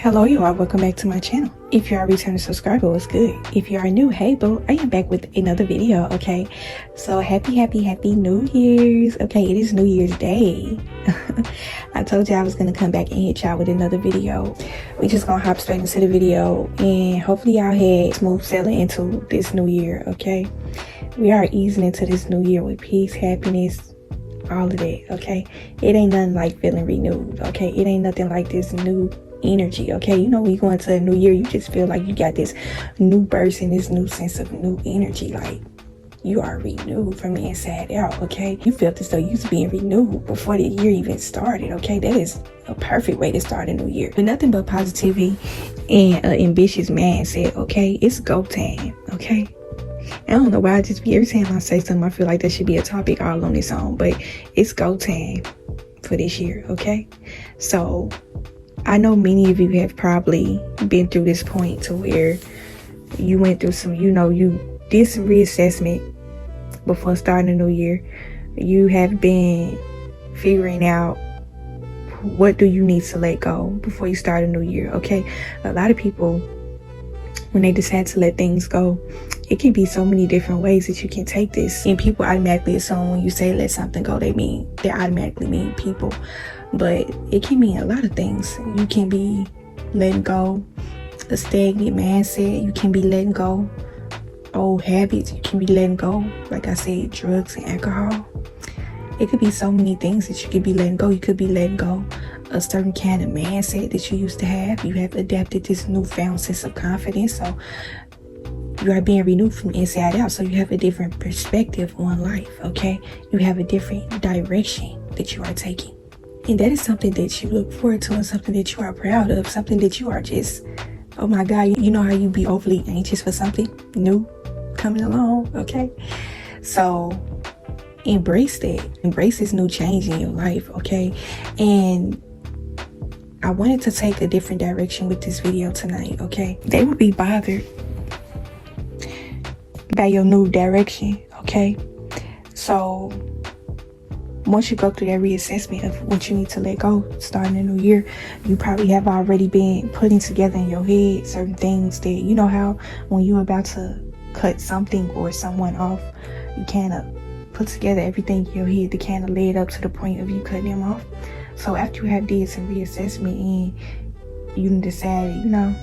Hello you all, welcome back to my channel. If you are a returning subscriber, what's good? If you are new, hey boo, I am back with another video. Okay, so happy New Year's. Okay, it is New Year's Day. I told you I was gonna come back and hit y'all with another video. We just gonna hop straight into the video, and hopefully y'all had smooth sailing into this new year. Okay, we are easing into this new year with peace, happiness, all of that. Okay, it ain't nothing like feeling renewed. Okay, it ain't nothing like this new energy. Okay, you know, when you go into a new year, you just feel like you got this new burst and this new sense of new energy, like you are renewed from the inside out. Okay, you felt as though you was being renewed before the year even started. Okay, that is a perfect way to start a new year with nothing but positivity and an ambitious mindset. Okay, it's go time. Okay, I don't know why I just be, every time I say something, I feel like there should be a topic all on its own, but it's go time for this year. Okay, so I know many of you have probably been through this point to where you went through some, you know, you did some reassessment before starting a new year. You have been figuring out what do you need to let go before you start a new year. Okay, a lot of people, when they decide to let things go, it can be so many different ways that you can take this, and people automatically assume when you say let something go, they automatically mean people, but it can mean a lot of things. You can be letting go a stagnant mindset. You can be letting go old habits. You can be letting go, like I said, drugs and alcohol. It could be so many things that you could be letting go. You could be letting go a certain kind of mindset that you used to have. You have adapted this newfound sense of confidence, so you are being renewed from inside out. So you have a different perspective on life. Okay, you have a different direction that you are taking, and that is something that you look forward to, and something that you are proud of, something that you are just, oh my God, you know how you be overly anxious for something new coming along. Okay, so embrace that. Embrace this new change in your life. Okay, and I wanted to take a different direction with this video tonight. Okay, they would be bothered by your new direction. Okay, so once you go through that reassessment of what you need to let go starting a new year, you probably have already been putting together in your head certain things that, you know how when you're about to cut something or someone off, you kind of put together everything in your head to kind of lead up to the point of you cutting them off. So after you have did some reassessment and you decided, you know,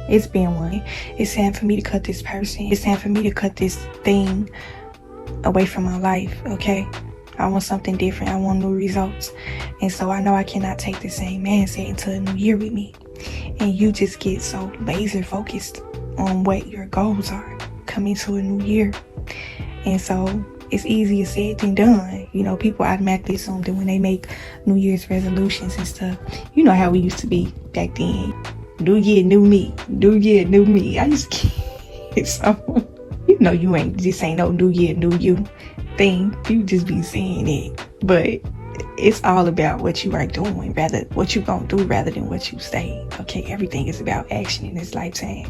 it's been one, it's time for me to cut this person, it's time for me to cut this thing away from my life. Okay, I want something different. I want new results, and so I know I cannot take the same mindset into a new year with me. And you just get so laser focused on what your goals are coming to a new year, and so it's easier said than done. You know, people automatically assume that when they make New Year's resolutions and stuff, you know how we used to be back then. New year, new me. New year, new me. I used to get so, you know, this ain't no new year, new you thing. You just be saying it, but it's all about what you are doing, rather what you gonna do rather than what you say. Okay, everything is about action in this lifetime.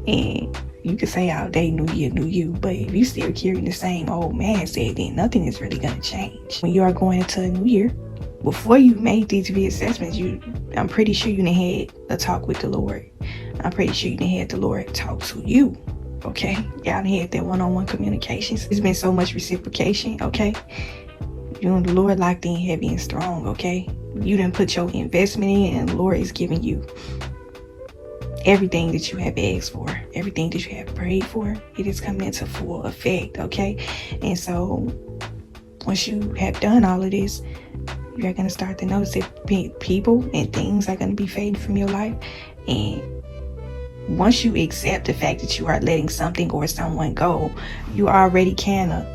And you can say all day new year, new you, but if you still carrying the same old mindset, then nothing is really gonna change. When you are going into a new year, before you made these reassessments, I'm pretty sure you done had a talk with the Lord. I'm pretty sure you done had the Lord talk to you. Okay, y'all done had that one-on-one communications. There's been so much reciprocation. Okay, you and the Lord locked in heavy and strong. Okay, you done put your investment in, and the Lord is giving you everything that you have asked for, everything that you have prayed for. It is coming into full effect. Okay, and so once you have done all of this, you're going to start to notice that people and things are going to be fading from your life. And once you accept the fact that you are letting something or someone go, you already kind of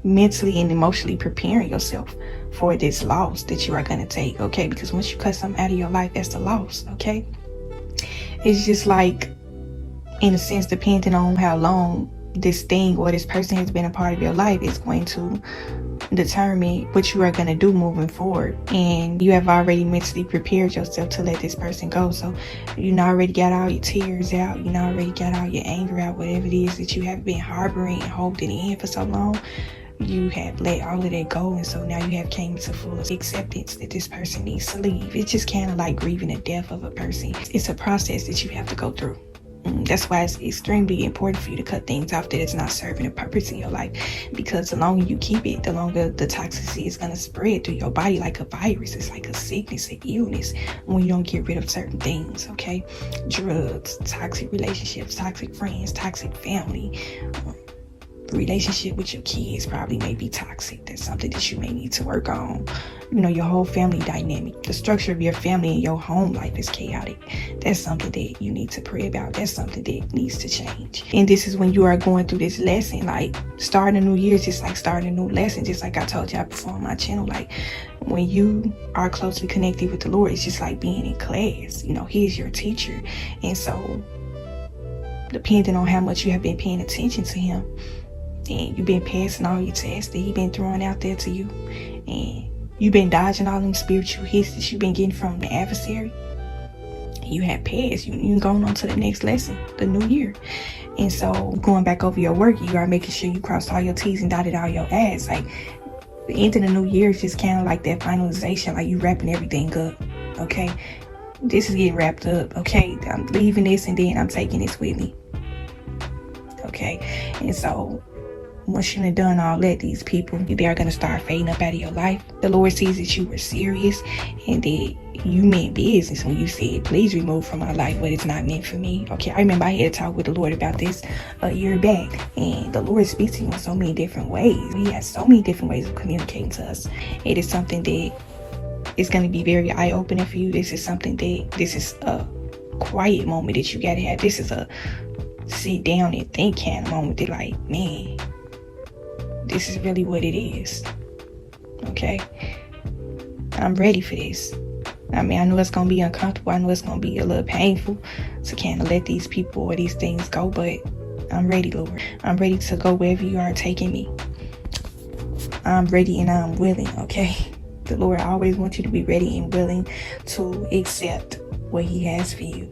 mentally and emotionally preparing yourself for this loss that you are going to take. Okay, because once you cut something out of your life, that's the loss. Okay, it's just like, in a sense, depending on how long this thing or this person has been a part of your life, is going to determine what you are going to do moving forward. And you have already mentally prepared yourself to let this person go. So you already got all your tears out, you already got all your anger out, whatever it is that you have been harboring and holding in for so long. you have let all of that go, and so now you have came to full acceptance that this person needs to leave. It's just kind of like grieving the death of a person. It's a process that you have to go through. That's why it's extremely important for you to cut things off that is not serving a purpose in your life, because the longer you keep it, the longer the toxicity is going to spread through your body like a virus. It's like a sickness, an illness, when you don't get rid of certain things. Okay, drugs, toxic relationships, toxic friends, toxic family, relationship with your kids probably may be toxic. That's something that you may need to work on. Your whole family dynamic, the structure of your family and your home life is chaotic. That's something that you need to pray about. That's something that needs to change. And this is when you are going through this lesson. Like, starting a new year is just like starting a new lesson. Just like I told y'all before on my channel, like, when you are closely connected with the Lord, it's just like being in class. He's your teacher. And so depending on how much you have been paying attention to him, and you've been passing all your tests that he's been throwing out there to you, and you've been dodging all them spiritual hits that you've been getting from the adversary, you have passed. You're going on to the next lesson, the new year. And so going back over your work, you are making sure you cross all your T's and dotted all your I's. Like, the end of the new year is just kind of like that finalization, like you wrapping everything up. Okay, this is getting wrapped up. Okay, I'm leaving this and then I'm taking this with me. Okay, and so once you've done all that, these people, they are going to start fading up out of your life. The Lord sees that you were serious and that you meant business when you said, please remove from my life what is not meant for me. Okay, I remember I had to talk with the Lord about this a year back, and the Lord speaks to you in so many different ways. He has so many different ways of communicating to us. It is something that is going to be very eye-opening for you. This is a quiet moment that you got to have. This is a sit down and think kind of moment that, like, man, this is really what it is. Okay, I'm ready for this. I mean, I know it's gonna be uncomfortable. I know it's gonna be a little painful to kind of let these people or these things go, but I'm ready, Lord. I'm ready to go wherever you are taking me. I'm ready and I'm willing. Okay, the Lord always wants you to be ready and willing to accept what he has for you.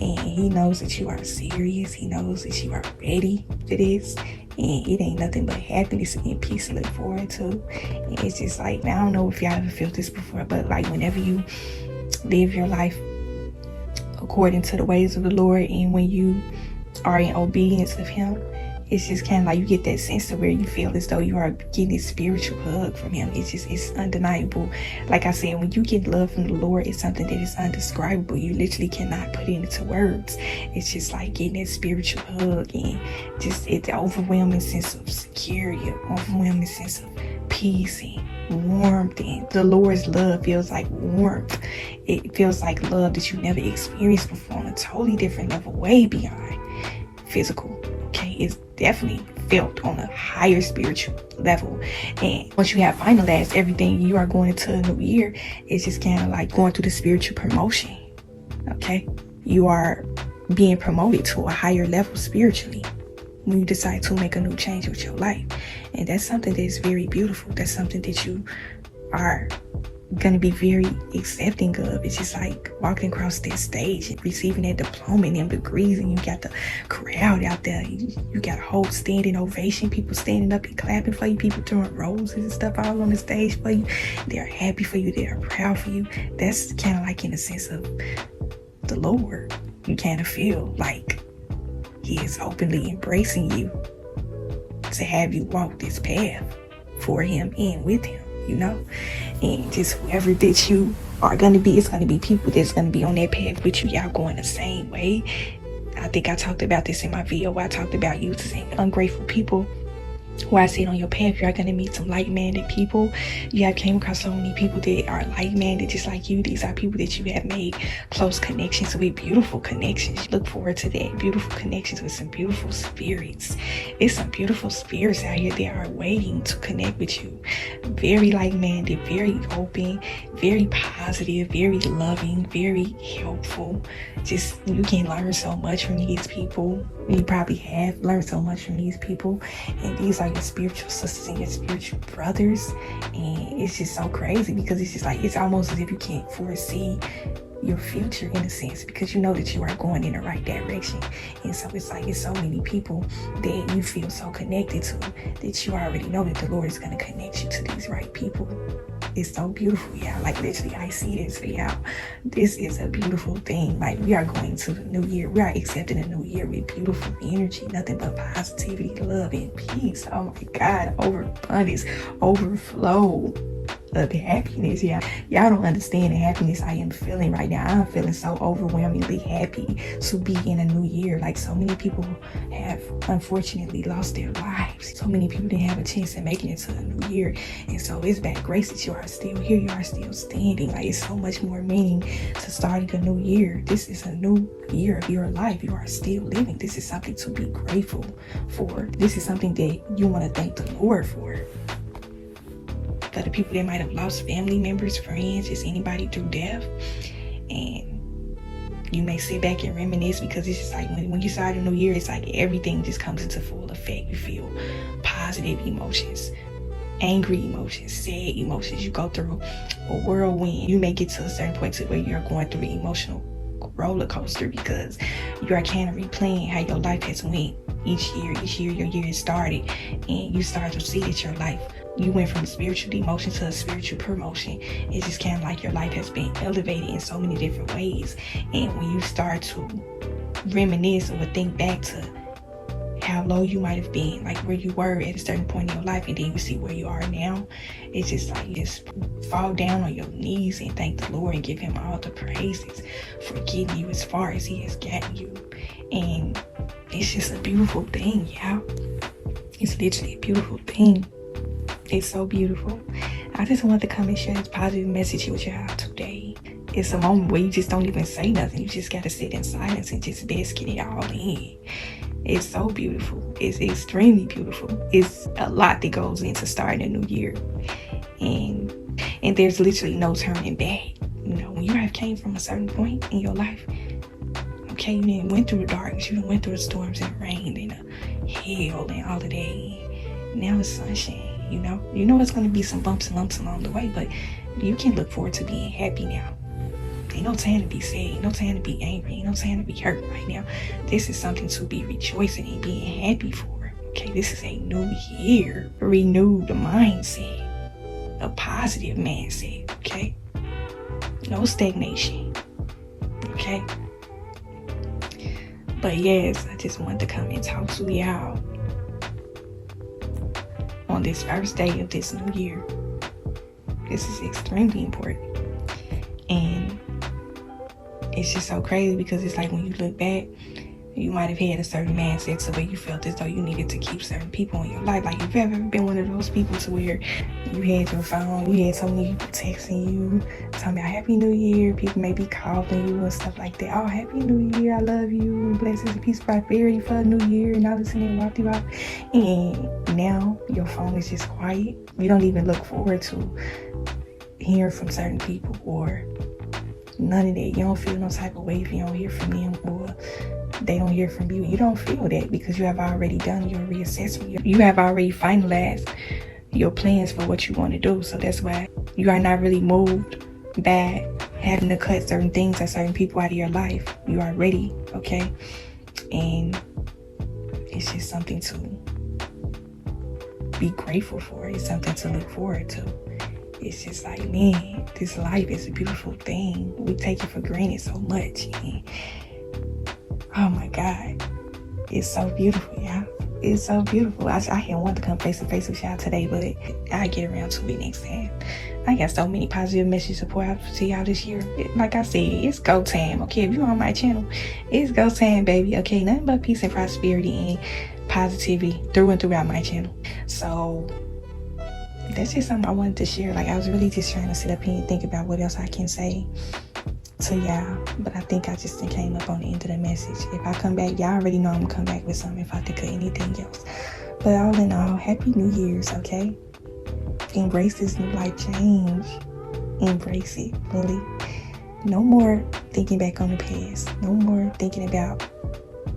And he knows that you are serious. He knows that you are ready for this. And it ain't nothing but happiness and peace to look forward to. And it's just like, I don't know if y'all ever felt this before, but like, whenever you live your life according to the ways of the Lord, and when you are in obedience of him, it's just kind of like you get that sense of where you feel as though you are getting this spiritual hug from him. It's undeniable. Like I said, when you get love from the Lord, it's something that is undescribable. You literally cannot put it into words. It's just like getting that spiritual hug, and just the overwhelming sense of security, overwhelming sense of peace and warmth. And the Lord's love feels like warmth. It feels like love that you never experienced before, on a totally different level, way beyond physical. Okay, it's definitely felt on a higher spiritual level. And once you have finalized everything, you are going into a new year. It's just kind of like going through the spiritual promotion. Okay, you are being promoted to a higher level spiritually when you decide to make a new change with your life. And that's something that is very beautiful. That's something that you are going to be very accepting of. It's just like walking across that stage and receiving that diploma and them degrees, and you got the crowd out there. You got a whole standing ovation, people standing up and clapping for you, people throwing roses and stuff all on the stage for you. They're happy for you. They're proud for you. That's kind of like in the sense of the Lord. You kind of feel like he is openly embracing you to have you walk this path for him and with him. And just whoever that you are going to be, it's going to be people that's going to be on that path with you. Y'all going the same way. I think I talked about this in my video where I talked about using ungrateful people. Where I said on your path, you're going to meet some like-minded people. You have came across so many people that are like-minded just like you. These are people that you have made close connections with, beautiful connections. Look forward to that. Beautiful connections with some beautiful spirits. There's some beautiful spirits out here that are waiting to connect with you. Very like-minded, very open, very positive, very loving, very helpful. Just, you can learn so much from these people. You probably have learned so much from these people. And these are are your spiritual sisters and your spiritual brothers. And it's just so crazy because it's just like, it's almost as if you can't foresee your future in a sense, because you know that you are going in the right direction. And so it's like, it's so many people that you feel so connected to that you already know that the Lord is going to connect you to these right people. It's so beautiful, y'all. Like, literally, I see this for y'all. This is a beautiful thing. Like, we are going to the new year. We are accepting a new year with beautiful energy, nothing but positivity, love, and peace. Oh my God, overabundance, overflow of happiness. Y'all don't understand the happiness I am feeling right now. I'm feeling so overwhelmingly happy to be in a new year. Like, so many people have unfortunately lost their lives. So many people didn't have a chance at making it to a new year. And so it's by grace that you are still here. You are still standing. Like, it's so much more meaning to starting a new year. This is a new year of your life. You are still living. This is something to be grateful for. This is something that you want to thank the Lord for. For the people that might have lost family members, friends, just anybody through death. And you may sit back and reminisce, because it's just like when you start a new year, it's like everything just comes into full effect. You feel positive emotions, angry emotions, sad emotions. You go through a whirlwind. You may get to a certain point to where you're going through an emotional roller coaster, because you are kind of replaying how your life has went each year your year has started, and you start to see that your life, you went from spiritual demotion to a spiritual promotion. It's just kind of like your life has been elevated in so many different ways. And when you start to reminisce or think back to how low you might have been, like where you were at a certain point in your life, and then you see where you are now, it's just like you just fall down on your knees and thank the Lord and give him all the praises for getting you as far as he has gotten you. And it's just a beautiful thing, y'all. It's literally a beautiful thing. It's so beautiful. I just wanted to come and share this positive message with y'all today. It's a moment where you just don't even say nothing. You just gotta sit in silence and just bask it all in. It's so beautiful. It's extremely beautiful. It's a lot that goes into starting a new year. And there's literally no turning back. You know, when you have came from a certain point in your life, okay, you didn't went through the darkness, you didn't went through the storms and rain and the hell and all of that. Now it's sunshine. You know it's going to be some bumps and lumps along the way, but you can look forward to being happy now. Ain't no time to be sad, ain't no time to be angry, ain't no time to be hurt right now. This is something to be rejoicing and being happy for. Okay, this is a new year. Renew the mindset, a positive mindset, okay? No stagnation, okay? But yes, I just wanted to come and talk to y'all on this first day of this new year. This is extremely important. And it's just so crazy, because it's like when you look back, you might have had a certain mindset to where you felt as though you needed to keep certain people in your life. Like, you've ever been one of those people to where you had your phone, you had so many people texting you, talking about Happy New Year, people may be calling you and stuff like that. Oh, Happy New Year, I love you, blessings and peace, prosperity for a new year, and all this and that, walk you out. And now your phone is just quiet. You don't even look forward to hearing from certain people, or none of that. You don't feel no type of way if you don't hear from them, or they don't hear from you. You don't feel that, because you have already done your reassessment. You have already finalized your plans for what you want to do. So that's why you are not really moved by having to cut certain things or certain people out of your life. You are ready, okay? And it's just something to be grateful for. It's something to look forward to. It's just like, man, this life is a beautiful thing. We take it for granted so much. And oh my God, it's so beautiful, y'all. It's so beautiful. I can't want to come face to face with y'all today, but I'll get around to it next time. I got so many positive messages to pour out to y'all this year. Like I said, it's go time, okay? If you're on my channel, it's go time, baby, okay? Nothing but peace and prosperity and positivity through and throughout my channel. So that's just something I wanted to share. Like, I was really just trying to sit up here and think about what else I can say to y'all, but I think I just came up on the end of the message. If I come back, y'all already know I'm gonna come back with something if I think of anything else. But all in all, Happy New Year's, okay? Embrace this new life change. Embrace it, really. No more thinking back on the past. No more thinking about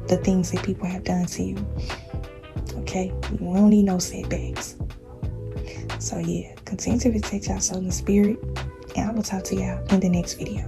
the things that people have done to you. Okay, we don't need no setbacks. So yeah, continue to protect y'all soul and spirit, and I will talk to y'all in the next video.